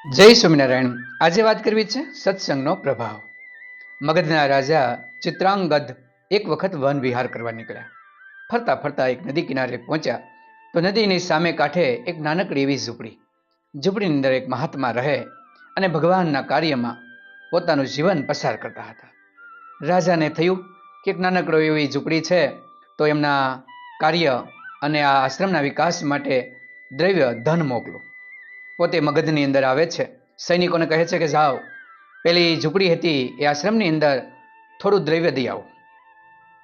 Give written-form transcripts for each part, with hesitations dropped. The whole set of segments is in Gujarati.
જય સ્વામિનારાયણ। આજે વાત કરવી છે સત્સંગનો પ્રભાવ। મગધના રાજા ચિત્રાંગદ એક વખત વન વિહાર કરવા નીકળ્યા। ફરતા ફરતા એક નદી કિનારે પહોંચ્યા તો નદીની સામે કાંઠે એક નાનકડી એવી ઝૂંપડીની અંદર એક મહાત્મા રહે અને ભગવાનના કાર્યમાં પોતાનું જીવન પસાર કરતા હતા। રાજાને થયું કે એક નાનકડો એવી ઝૂંપડી છે તો એમના કાર્ય અને આ આશ્રમના વિકાસ માટે દ્રવ્ય ધન મોકલો। પોતે મગધની અંદર આવે છે, સૈનિકોને કહે છે કે જાઓ પેલી ઝૂંપડી હતી એ આશ્રમની અંદર થોડું દ્રવ્ય દઈ આવો।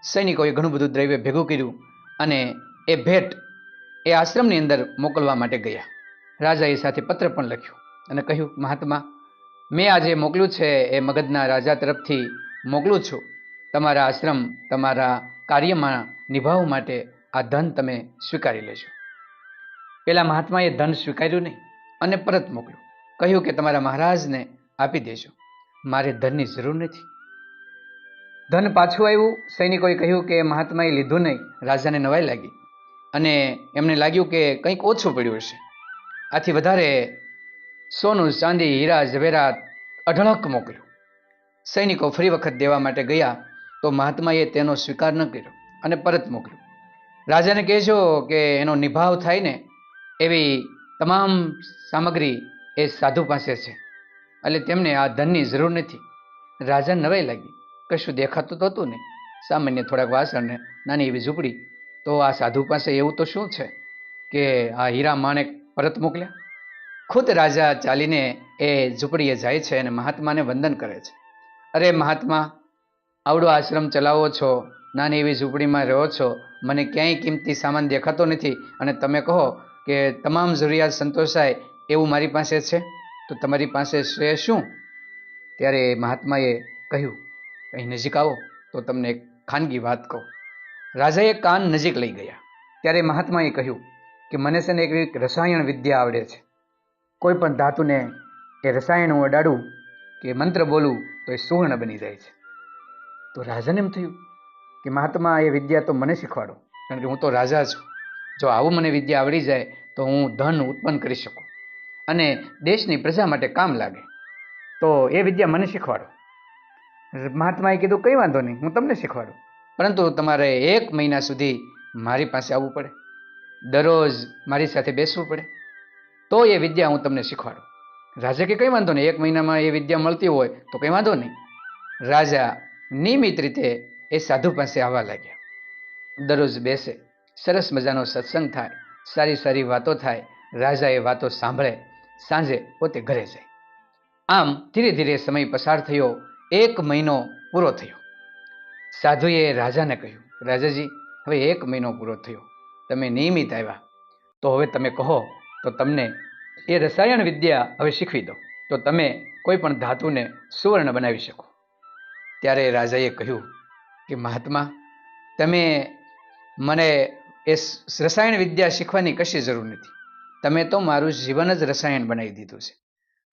સૈનિકોએ ઘણું બધું દ્રવ્ય ભેગું કર્યું અને એ ભેટ એ આશ્રમની અંદર મોકલવા માટે ગયા। રાજાએ સાથે પત્ર પણ લખ્યો અને કહ્યું, મહાત્મા, મેં આજે મોકલ્યું છે એ મગધના રાજા તરફથી મોકલું છું। તમારા આશ્રમ તમારા કાર્યમાં નિભાવવા માટે આ ધન તમે સ્વીકારી લેજો। પેલા મહાત્માએ ધન સ્વીકાર્યું નહીં અને પરત મોકલ્યું। કહ્યું કે તમારા મહારાજને આપી દેજો, મારે ધનની જરૂર નથી। ધન પાછું આવ્યું। સૈનિકોએ કહ્યું કે મહાત્માએ લીધું નહીં। રાજાને નવાઈ લાગી અને એમને લાગ્યું કે કંઈક ઓછું પડ્યું હશે, આથી વધારે સોનું ચાંદી હીરા ઝવેરાત અઢળક મોકલ્યું। સૈનિકો ફરી વખત દેવા માટે ગયા તો મહાત્માએ તેનો સ્વીકાર ન કર્યો અને પરત મોકલ્યું। રાજાને કહેજો કે એનો નિભાવ થાય ને એવી તમામ સામગ્રી એ સાધુ પાસે છે, એટલે તેમને આ ધનની જરૂર નથી। રાજાને નવાઈ લાગી, કશું દેખાતું તો હતું નહીં, સામાન્ય થોડાક વાસણ ને નાની એવી ઝૂંપડી, તો આ સાધુ પાસે એવું તો શું છે કે આ હીરા માણેક પરત મોકલ્યા। ખુદ રાજા ચાલીને એ ઝૂંપડીએ જાય છે અને મહાત્માને વંદન કરે છે। અરે મહાત્મા, આવડો આશ્રમ ચલાવો છો, નાની એવી ઝૂંપડીમાં રહો છો, મને ક્યાંય કિંમતી સામાન દેખાતો નથી અને તમે કહો કે તમામ જરૂરિયાત સંતોષાય એવું મારી પાસે છે, તો તમારી પાસે છે શું? ત્યારે મહાત્માએ કહ્યું, અહીં નજીક આવો તો તમને એક ખાનગી વાત કહું। રાજાએ કાન નજીક લઈ ગયા ત્યારે મહાત્માએ કહ્યું કે મને છે ને એક રસાયણ વિદ્યા આવડે છે। કોઈ પણ ધાતુને એ રસાયણ હું અડાડું કે મંત્ર બોલું તો એ સુવર્ણ બની જાય છે। તો રાજાને એમ થયું કે મહાત્મા એ વિદ્યા તો મને શીખવાડો, કારણ કે હું તો રાજા છું। જો આવું મને વિદ્યા આવડી જાય તો હું ધન ઉત્પન્ન કરી શકું અને દેશની પ્રજા માટે કામ લાગે, તો એ વિદ્યા મને શીખવાડો। મહાત્માએ કીધું, કંઈ વાંધો નહીં, હું તમને શીખવાડું, પરંતુ તમારે 1 મહિના સુધી મારી પાસે આવવું પડે, દરરોજ મારી સાથે બેસવું પડે, તો એ વિદ્યા હું તમને શીખવાડું। રાજા કે કંઈ વાંધો નહીં, 1 મહિનામાં એ વિદ્યા મળતી હોય તો કંઈ વાંધો નહીં। રાજા નિયમિત રીતે એ સાધુ પાસે આવવા લાગ્યા, દરરોજ બેસે, સરસ મજાનો સત્સંગ થાય, સારી સારી વાતો થાય, રાજા એ વાતો સાંભળે, સાંજે પોતે ઘરે જાય। આમ ધીરે ધીરે સમય પસાર થયો। 1 મહિનો પૂરો થયો। સાધુએ રાજાને કહ્યું, રાજાજી, હવે 1 મહિનો પૂરો થયો, તમે નિયમિત આવ્યા, તો હવે તમે કહો તો તમને એ રસાયણ વિદ્યા હવે શીખવી દો, તો તમે કોઈ પણ ધાતુને સુવર્ણ બનાવી શકો। ત્યારે રાજાએ કહ્યું કે મહાત્મા, તમે મને એ રસાયણ વિદ્યા શીખવાની કશી જરૂર નથી, તમે તો મારું જીવન જ રસાયણ બનાવી દીધું છે।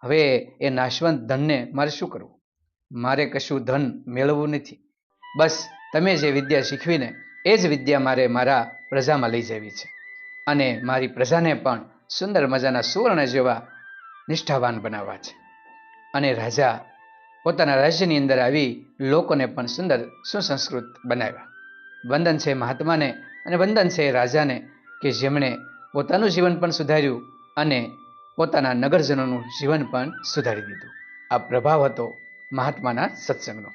હવે એ નાશવંત ધનને મારે શું કરવું? મારે કશું ધન મેળવવું નથી, બસ તમે જે વિદ્યા શીખવીને એ જ વિદ્યા મારે મારા પ્રજામાં લઈ જવી છે અને મારી પ્રજાને પણ સુંદર મજાના સુવર્ણ જેવા નિષ્ઠાવાન બનાવવા છે। અને રાજા પોતાના રાજ્યની અંદર આવી લોકોને પણ સુંદર સુસંસ્કૃત બનાવ્યા। વંદન છે મહાત્માને અને વંદન છે રાજાને કે જેમણે પોતાનું જીવન પણ સુધાર્યું અને પોતાના નગરજનોનું જીવન પણ સુધારી દીધું। આ પ્રભાવ હતો મહાત્માના સત્સંગનો।